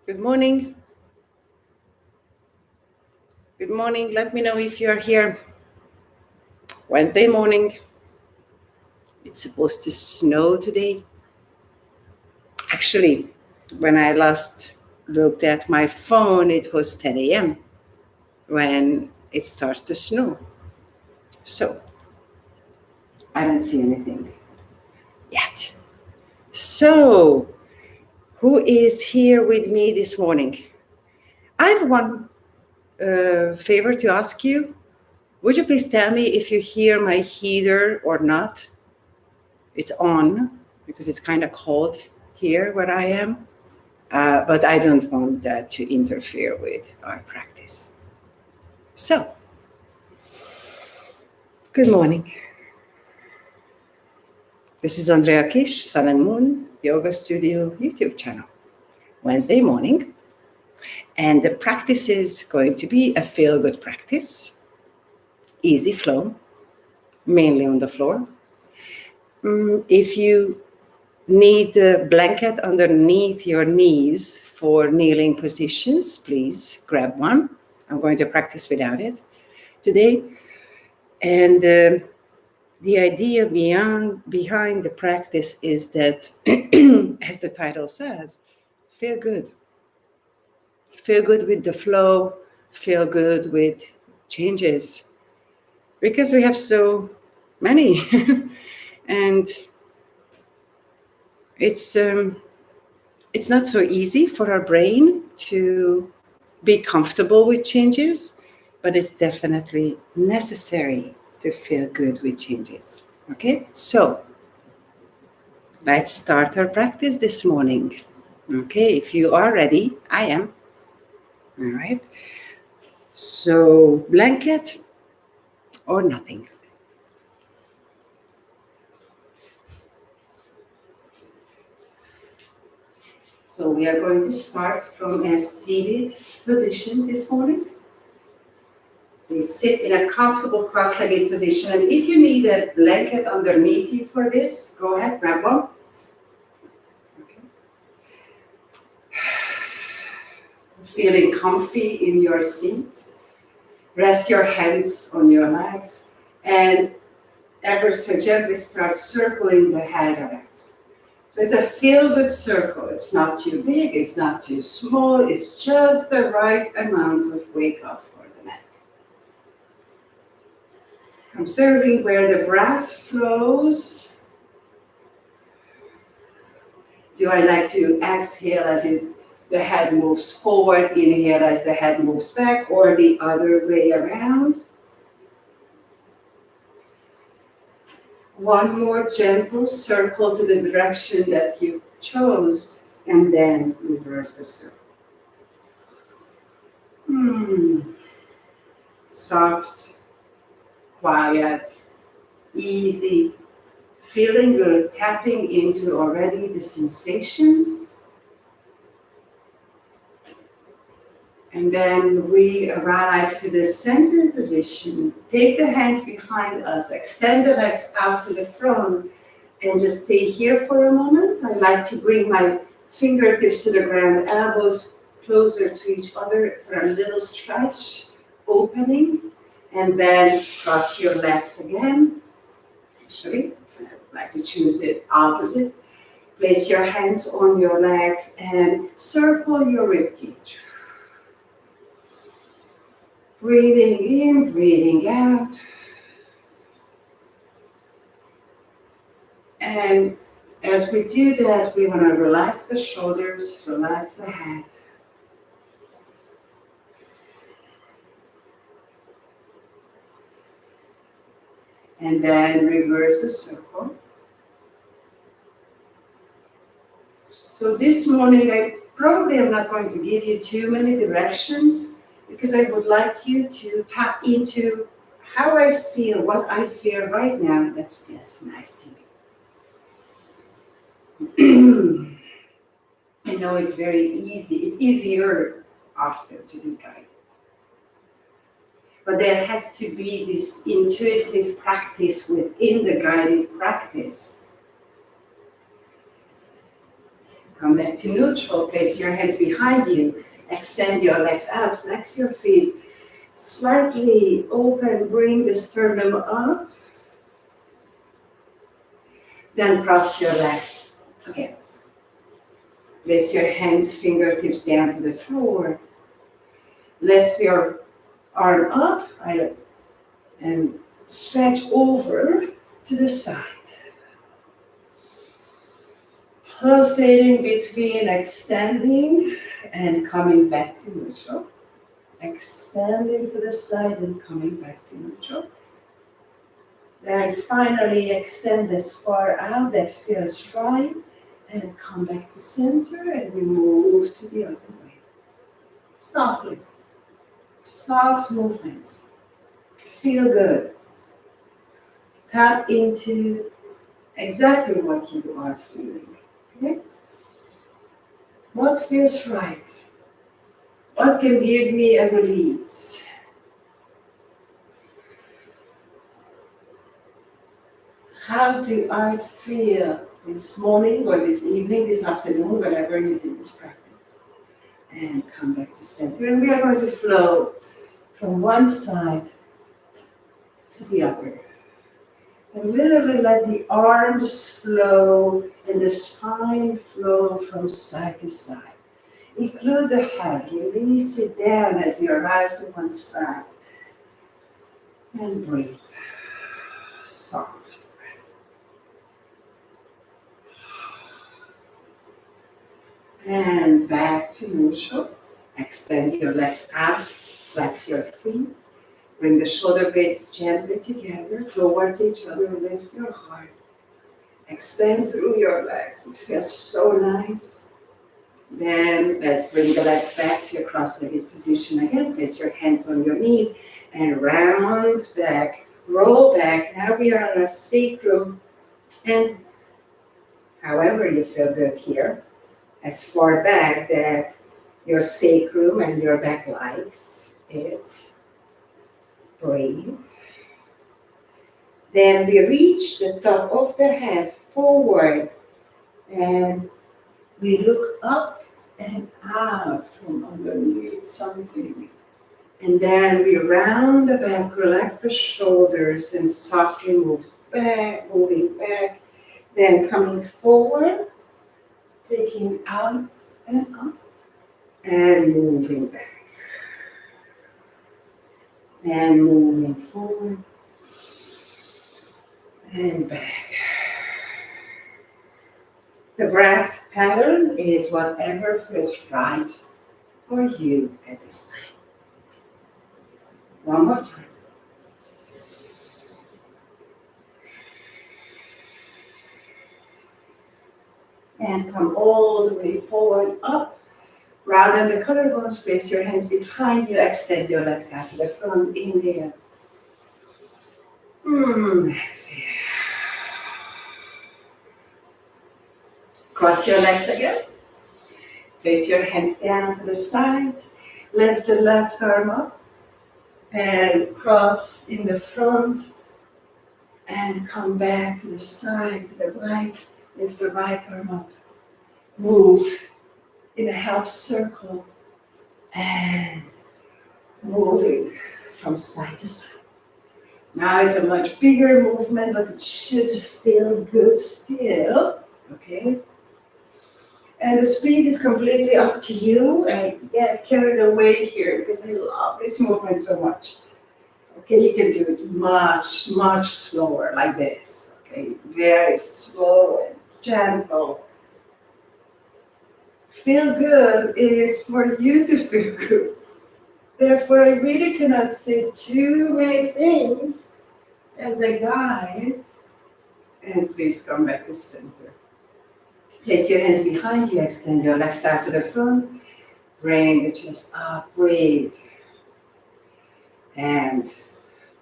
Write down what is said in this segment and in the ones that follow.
Good morning. Good morning. Let me know if you're here. Wednesday morning. It's supposed to snow today. Actually, when I last looked at my phone, it was 10 a.m. when it starts to snow. So, I don't see anything yet. So, who is here with me this morning? I have one favor to ask you. Would you please tell me if you hear my heater or not? It's on because it's kind of cold here where I am, but I don't want that to interfere with our practice. So, good morning. This is Andrea Kish, Sun and Moon Yoga Studio YouTube channel. Wednesday morning, and the practice is going to be a feel-good practice, easy flow, mainly on the floor. If you need a blanket underneath your knees for kneeling positions, please grab one. I'm going to practice without it today. And the idea behind the practice is that, as the title says, feel good. Feel good with the flow, feel good with changes. Because we have so many. And it's not so easy for our brain to be comfortable with changes, but it's definitely necessary to feel good with changes. Okay, so let's start our practice this morning. Okay, if you are ready, I am. All right. So blanket or nothing. So we are going to start from a seated position this morning. Please sit in a comfortable cross-legged position. And if you need a blanket underneath you for this, go ahead, grab one. Okay. Feeling comfy in your seat. Rest your hands on your legs and ever so gently start circling the head around. So it's a feel-good circle. It's not too big, it's not too small, it's just the right amount of wake up for the neck. Observing where the breath flows. Do I like to exhale as the head moves forward, inhale as the head moves back, or the other way around? One more gentle circle to the direction that you chose, and then reverse the circle. Soft, quiet, easy, feeling good, tapping into already the sensations. And then we arrive to the center position. Take the hands behind us, extend the legs out to the front, and just stay here for a moment. I like to bring my fingertips to the ground, elbows closer to each other for a little stretch, opening, and then cross your legs again. Actually, I like to choose the opposite. Place your hands on your legs and circle your ribcage. Breathing in, breathing out. And as we do that, we want to relax the shoulders, relax the head. And then reverse the circle. So this morning, I probably am not going to give you too many directions because I would like you to tap into how I feel, what I feel right now that feels nice to me. I know it's very easy. It's easier often to be guided. But there has to be this intuitive practice within the guided practice. Come back to neutral. Place your hands behind you. Extend your legs out. Flex your feet. Slightly open. Bring the sternum up. Then cross your legs again. Place your hands, fingertips down to the floor. Lift your arm up and stretch over to the side. Pulsating between extending and coming back to neutral. Extending to the side and coming back to neutral. Then finally extend as far out that feels right and come back to center and we move to the other way. Softly. Soft movements. Feel good. Tap into exactly what you are feeling. Okay? What feels right? What can give me a release? How do I feel this morning or this evening, this afternoon, whenever you do this practice? And come back to center. And we are going to flow from one side to the other. And literally let the arms flow and the spine flow from side to side. Include the head, release it down as you arrive to one side. And breathe. Soft. And back to neutral. Extend your legs out, flex your feet. Bring the shoulder blades gently together towards each other. Lift your heart. Extend through your legs. It feels so nice. Then let's bring the legs back to your cross-legged position again. Place your hands on your knees and round back. Roll back. Now we are on our sacrum. And however you feel good here, as far back that your sacrum and your back likes it. Breathe. Then we reach the top of the head forward and we look up and out from underneath something. And then we round the back, relax the shoulders and softly move back, moving back. Then coming forward, taking out and up and moving back. And moving forward and back. The breath pattern is whatever feels right for you at this time. One more time. And come all the way forward, up. Round the collarbones, place your hands behind you, extend your legs out to the front, inhale. Exhale. Cross your legs again. Place your hands down to the sides, lift the left arm up, and cross in the front, and come back to the side, to the right, lift the right arm up. Move in a half circle and moving from side to side. Now it's a much bigger movement, but it should feel good still, okay? And the speed is completely up to you. I get carried away here because I love this movement so much. Okay, you can do it much, much slower like this, okay? Very slow and gentle. Feel good is for you to feel good. Therefore, I really cannot say too many things as a guide. And please come back to center. Place your hands behind you, extend your left side to the front. Bring the chest up, breathe. And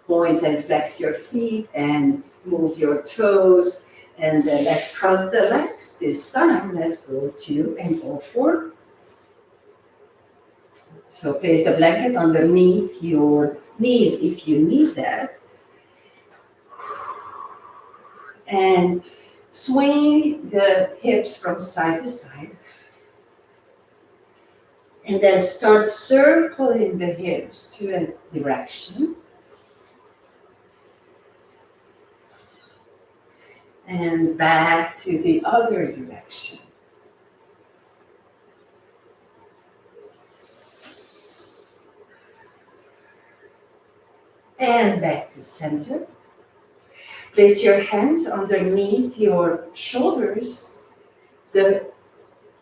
point and flex your feet and move your toes. And then let's cross the legs. This time, let's go 2 and go 4. So place the blanket underneath your knees if you need that. And Swing the hips from side to side. And then start circling the hips to a direction. And back to the other direction. And back to center. Place your hands underneath your shoulders. The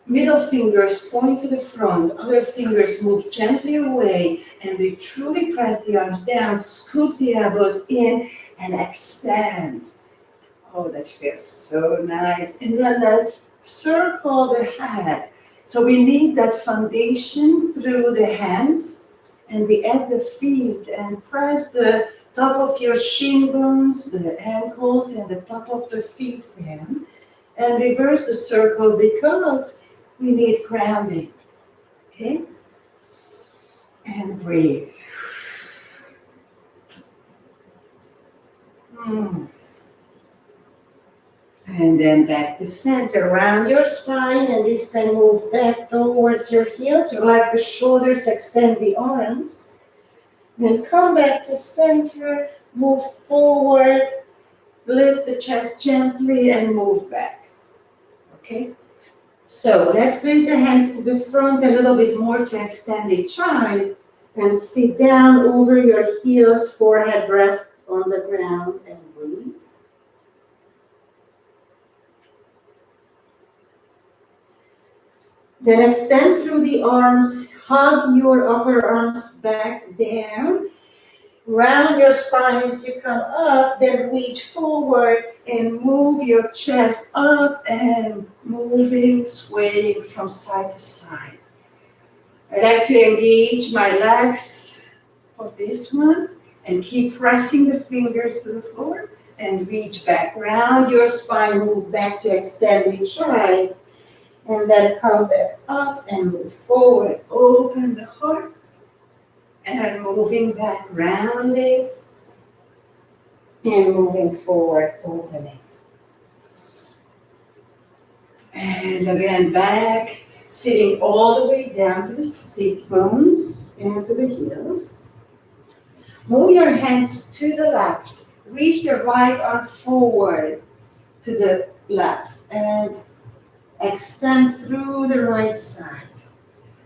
middle fingers point to the front, other fingers move gently away, and we truly press the arms down, scoop the elbows in, and extend. Oh, that feels so nice. And then let's circle the head. So we need that foundation through the hands, and we add the feet and press the top of your shin bones, the ankles, and the top of the feet down. And reverse the circle because we need grounding, okay? And breathe. And then back to center, round your spine, and this time move back towards your heels, relax the shoulders, extend the arms. Then come back to center, move forward, lift the chest gently, and move back, okay? So let's place the hands to the front a little bit more to extend each side, and sit down over your heels, forehead rests on the ground, and breathe. Then extend through the arms, hug your upper arms back down, round your spine as you come up, then reach forward and move your chest up and moving, swaying from side to side. I like to engage my legs for this one and keep pressing the fingers to the floor and reach back. Round your spine, move back to extend each side. And then come back up and move forward. Open the heart. And moving back, rounding. And moving forward, opening. And again, back. Sitting all the way down to the sit bones and to the heels. Move your hands to the left. Reach the right arm forward to the left. And extend through the right side.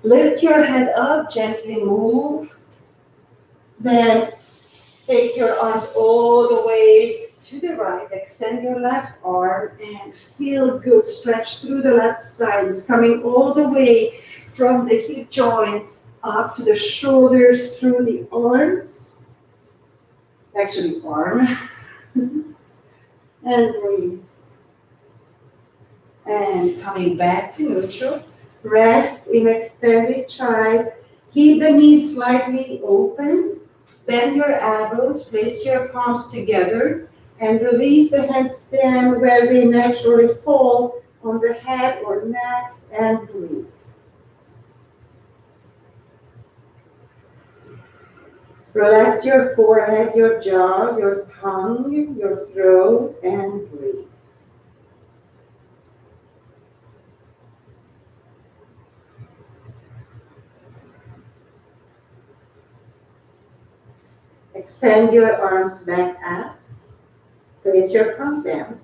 Lift your head up, gently move. Then take your arms all the way to the right. Extend your left arm and feel good. Stretch through the left side. It's coming all the way from the hip joint up to the shoulders through the arms. Actually, arm. And breathe. And coming back to neutral, rest in extended child. Keep the knees slightly open. Bend your elbows, place your palms together, and release the hands down where they naturally fall on the head or neck, and breathe. Relax your forehead, your jaw, your tongue, your throat, and breathe. Extend your arms back up. Place your palms down.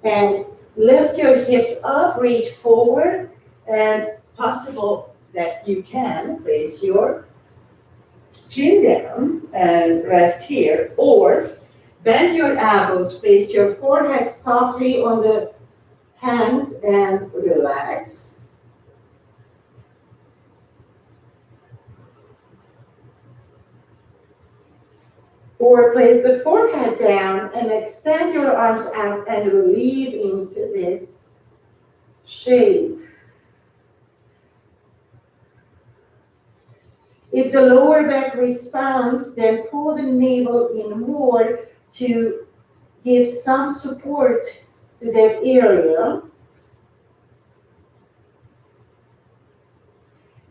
And lift your hips up, reach forward, and possible that you can place your chin down and rest here, or bend your elbows, place your forehead softly on the hands and relax. Or place the forehead down and extend your arms out and release into this shape. If the lower back responds, then pull the navel in more to give some support to that area.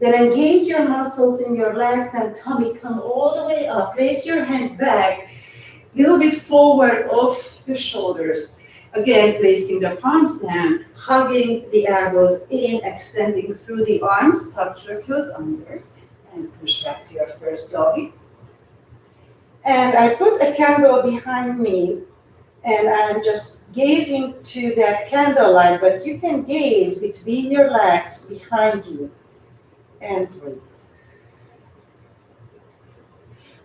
Then engage your muscles in your legs and tummy. Come all the way up. Place your hands back, a little bit forward off the shoulders. Again, placing the palms down, hugging the elbows in, extending through the arms, tuck your toes under, and push back to your first doggy. And I put a candle behind me, and I'm just gazing to that candlelight, but you can gaze between your legs behind you, and breathe.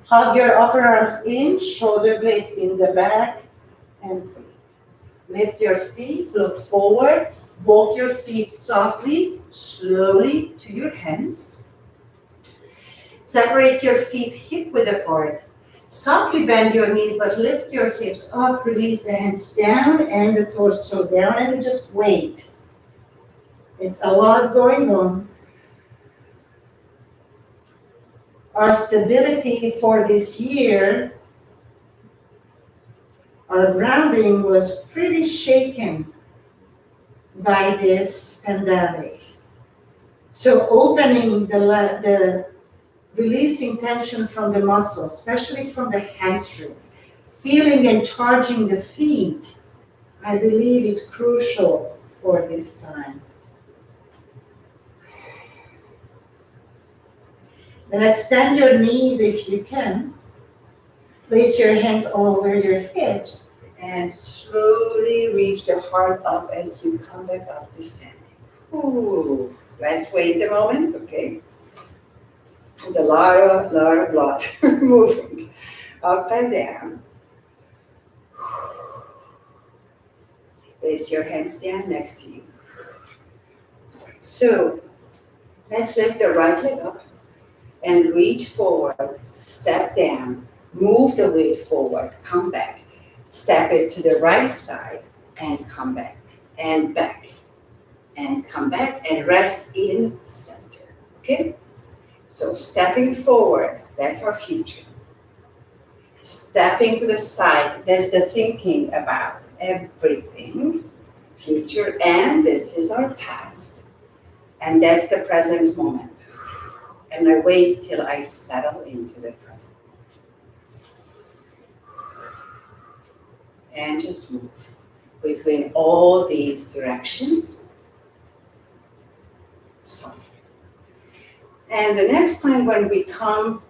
Hug your upper arms in, shoulder blades in the back, and breathe. Lift your feet, look forward, walk your feet softly, slowly to your hands. Separate your feet hip width apart. Softly bend your knees, but lift your hips up, release the hands down and the torso down, and just wait. It's a lot going on. Our stability for this year, our grounding was pretty shaken by this pandemic. So opening the releasing tension from the muscles, especially from the hamstring, feeling and charging the feet, I believe is crucial for this time. Then extend your knees if you can. Place your hands over your hips and slowly reach the heart up as you come back up to standing. Ooh, let's wait a moment, okay? There's a lot of blood moving up and down. Place your hands down next to you. So let's lift the right leg up and reach forward, step down, move the weight forward, come back, step it to the right side and come back, and come back and rest in center, okay? So stepping forward, that's our future. Stepping to the side, that's the thinking about everything, future, and this is our past. And that's the present moment. And I wait till I settle into the present. And just move between all these directions softly. And the next time when we come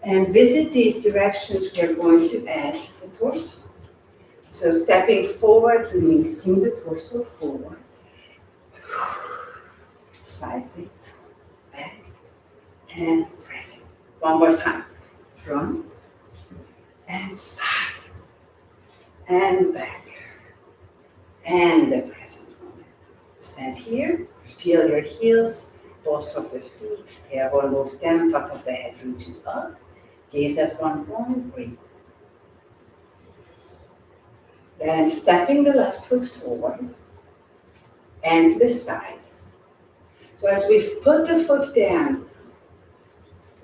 and visit these directions, we are going to add the torso. So stepping forward, releasing the torso forward, sideways, back, and present. One more time. Front and side and back and the present moment. Stand here, feel your heels, balls of the feet, tailbone moves down, top of the head reaches up. Gaze at one point, breathe. Then stepping the left foot forward and to the side. So as we've put the foot down,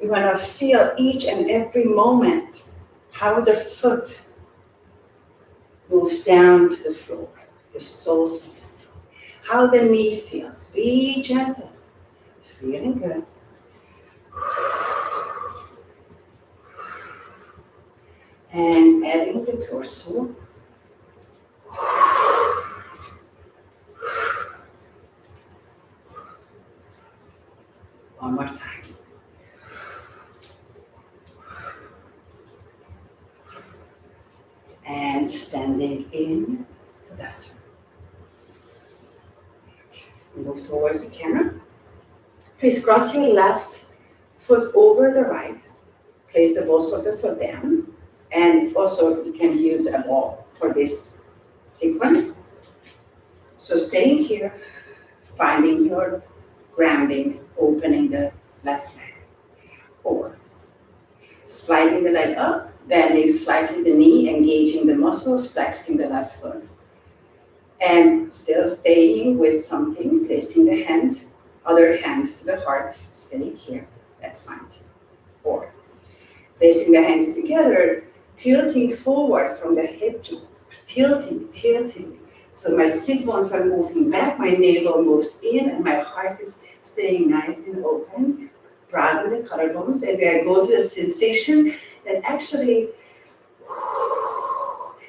we want to feel each and every moment how the foot moves down to the floor, the soles of the foot, how the knee feels. Be gentle, feeling good. And adding the torso. One more time. And standing in Tadasana. Move towards the camera. Please cross your left foot over the right. Place the balls of the foot down. And also you can use a ball for this sequence. So staying here, finding your grounding, opening the left leg. Or sliding the leg up, bending slightly the knee, engaging the muscles, flexing the left foot. And still staying with something, placing the hand, other hand to the heart, stay here, that's fine too. Or placing the hands together, tilting forward from the hip joint, tilting. So my sit bones are moving back, my navel moves in, and my heart is staying nice and open. Broaden the collarbones, and I go to the sensation that actually,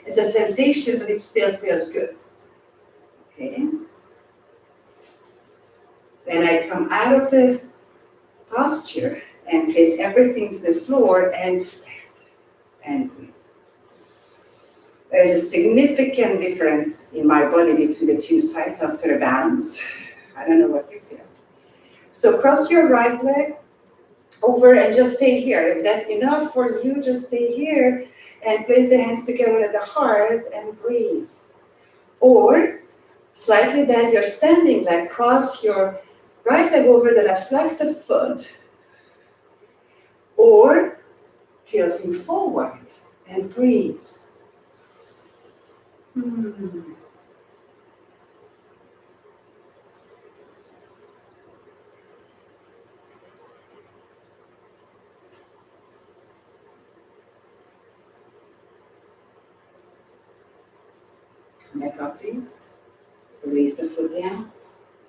It's a sensation, but it still feels good. Okay. Then I come out of the posture and place everything to the floor and stand and breathe. There's a significant difference in my body between the two sides after a balance. I don't know what you feel. So cross your right leg over and just stay here. If that's enough for you, just stay here and place the hands together at the heart and breathe. Or slightly bend your standing leg, cross your right leg over the left, flex the foot. Or tilting forward and breathe. Come back up, please. Release the foot down,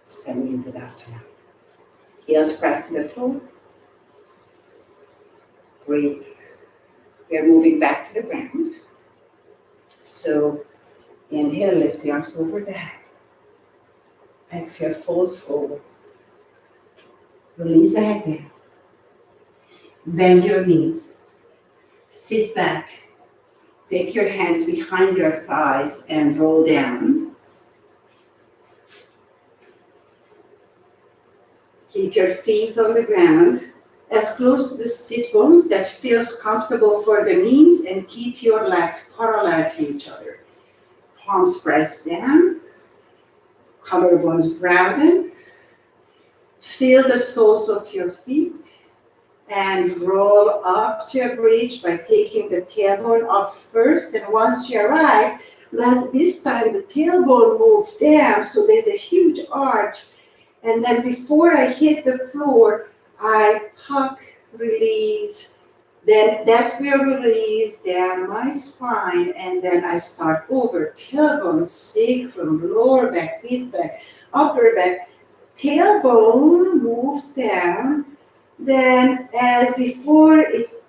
standing into Tadasana. Heels pressed to the floor. Breathe. We are moving back to the ground. So inhale, lift the arms over the head. Exhale, fold forward. Release the head down. Bend your knees. Sit back. Take your hands behind your thighs and roll down. Keep your feet on the ground, as close to the sit bones that feels comfortable for the knees, and keep your legs parallel to each other. Palms pressed down, collarbones broadened. Feel the soles of your feet and roll up to a bridge by taking the tailbone up first. And once you arrive, let this time the tailbone move down so there's a huge arch. And then before I hit the floor, I tuck, release, then that will release down my spine, and then I start over. Tailbone, sacrum, lower back, mid back, upper back. Tailbone moves down. Then as before it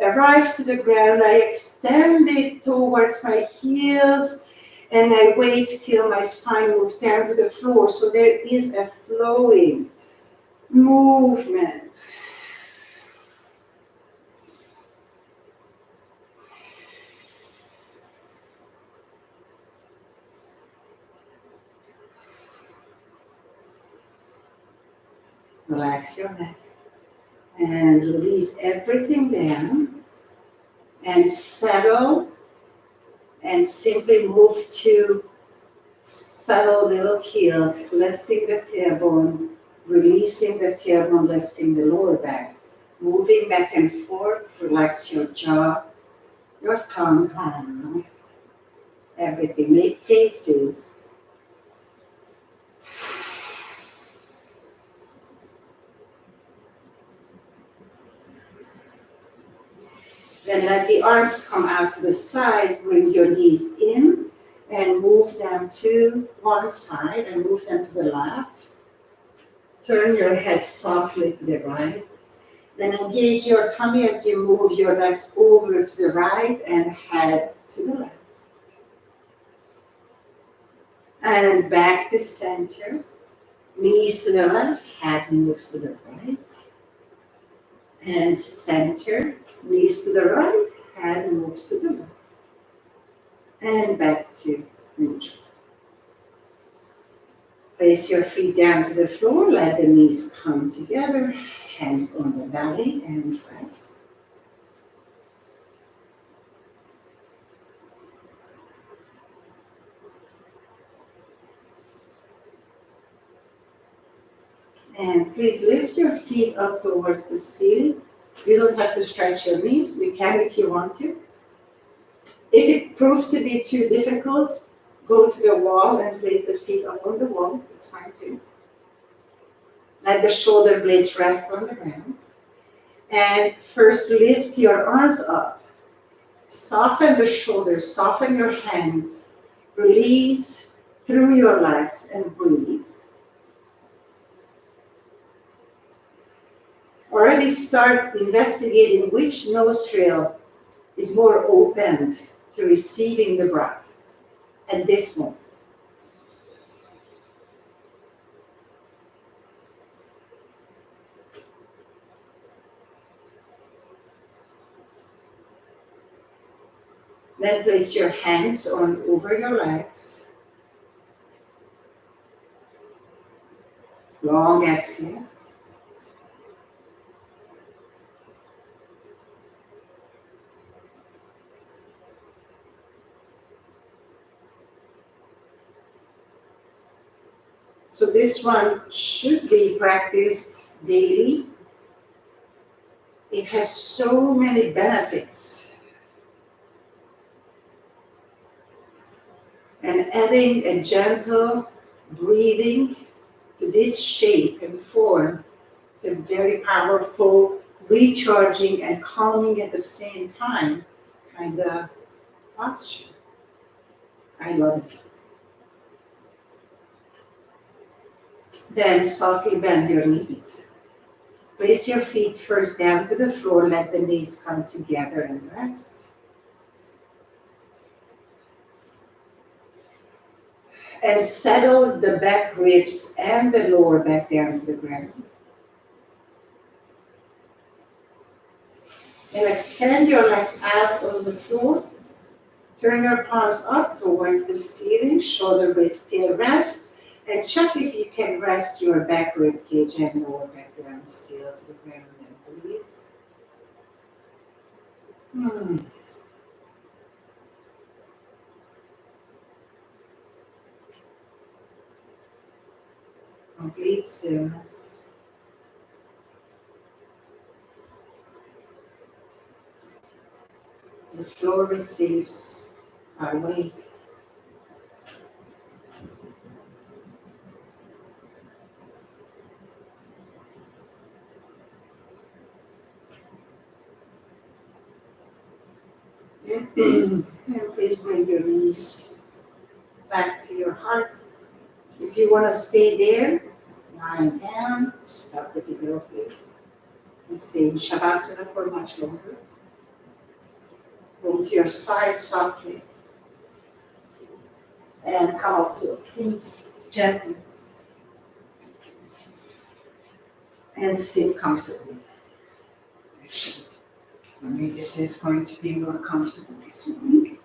arrives to the ground, I extend it towards my heels, and I wait till my spine moves down to the floor. So there is a flowing movement. Relax your neck and release everything down and settle and simply move to subtle little tilt, lifting the tailbone, releasing the tailbone, lifting the lower back, moving back and forth. Relax your jaw, your tongue, everything. Make faces. Then let the arms come out to the sides. Bring your knees in and move them to one side and move them to the left. Turn your head softly to the right. Then engage your tummy as you move your legs over to the right and head to the left. And back to center. Knees to the left, head moves to the right. And center, knees to the right, head moves to the left. And back to neutral. Place your feet down to the floor, let the knees come together, hands on the belly and rest. And please lift your feet up towards the ceiling. You don't have to stretch your knees. You can if you want to. If it proves to be too difficult, go to the wall and place the feet up on the wall. That's fine too. Let the shoulder blades rest on the ground. And first lift your arms up. Soften the shoulders, soften your hands. Release through your legs and breathe. Already start investigating which nostril is more opened to receiving the breath at this moment. Then place your hands on over your legs. Long exhale. So this one should be practiced daily. It has so many benefits. And adding a gentle breathing to this shape and form is a very powerful, recharging and calming at the same time kind of posture. I love it. Then softly bend your knees. Place your feet first down to the floor, let the knees come together and rest. And settle the back ribs and the lower back down to the ground. And extend your legs out on the floor. Turn your palms up towards the ceiling, shoulder blades still rest. And check if you can rest your back rib cage and lower back down still to the ground and breathe. Complete stillness. The floor receives our weight. And please bring your knees back to your heart. If you want to stay there, lying down, stop the video please. And stay in Shavasana for much longer. Roll to your side softly. And come up to a seat gently. And sit comfortably. Actually, for me this is going to be more comfortable this morning.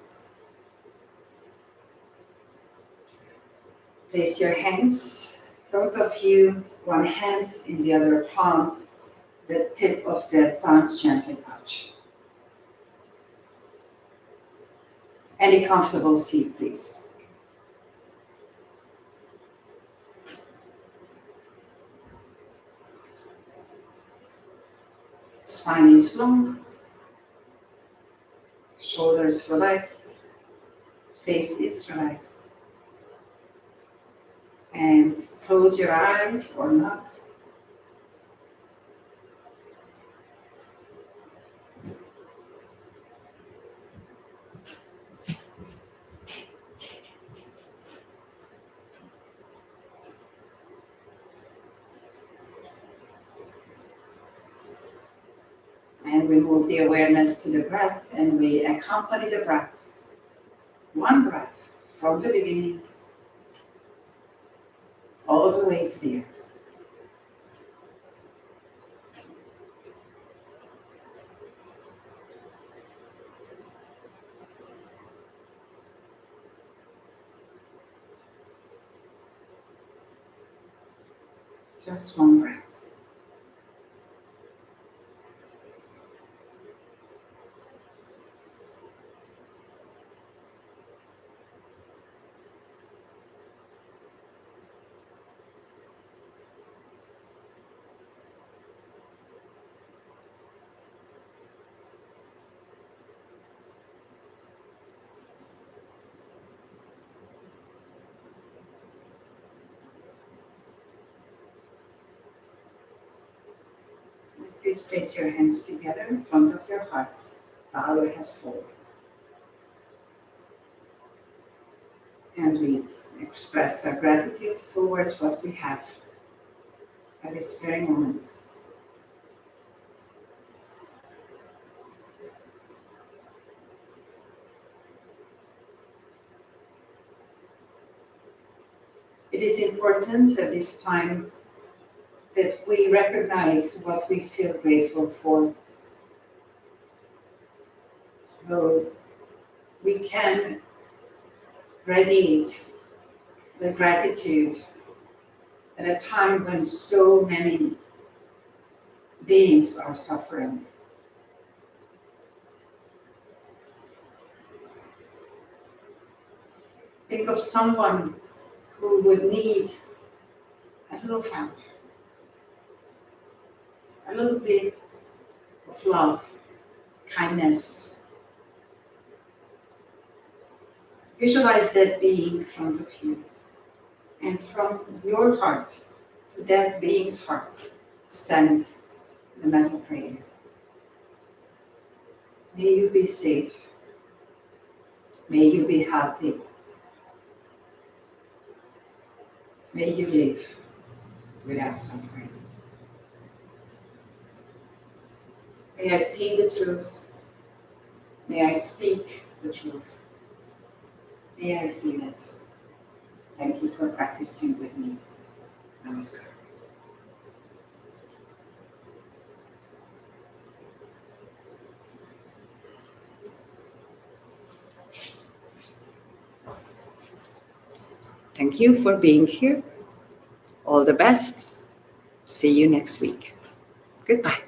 Place your hands in front of you, one hand in the other palm. The tip of the thumbs gently touch. Any comfortable seat, please. Spine is long, shoulders relaxed, face is relaxed. And close your eyes or not. And we move the awareness to the breath and we accompany the breath. One breath from the beginning all the way to the end. Just one breath. Please place your hands together in front of your heart. Bow your head forward. And we express our gratitude towards what we have at this very moment. It is important at this time that we recognize what we feel grateful for. So we can radiate the gratitude at a time when so many beings are suffering. Think of someone who would need a little help, a little bit of love, kindness. Visualize that being in front of you, and from your heart to that being's heart, send the mental prayer. May you be safe. May you be healthy. May you live without suffering. May I see the truth. May I speak the truth. May I feel it. Thank you for practicing with me. Namaskar. Thank you for being here. All the best. See you next week. Goodbye.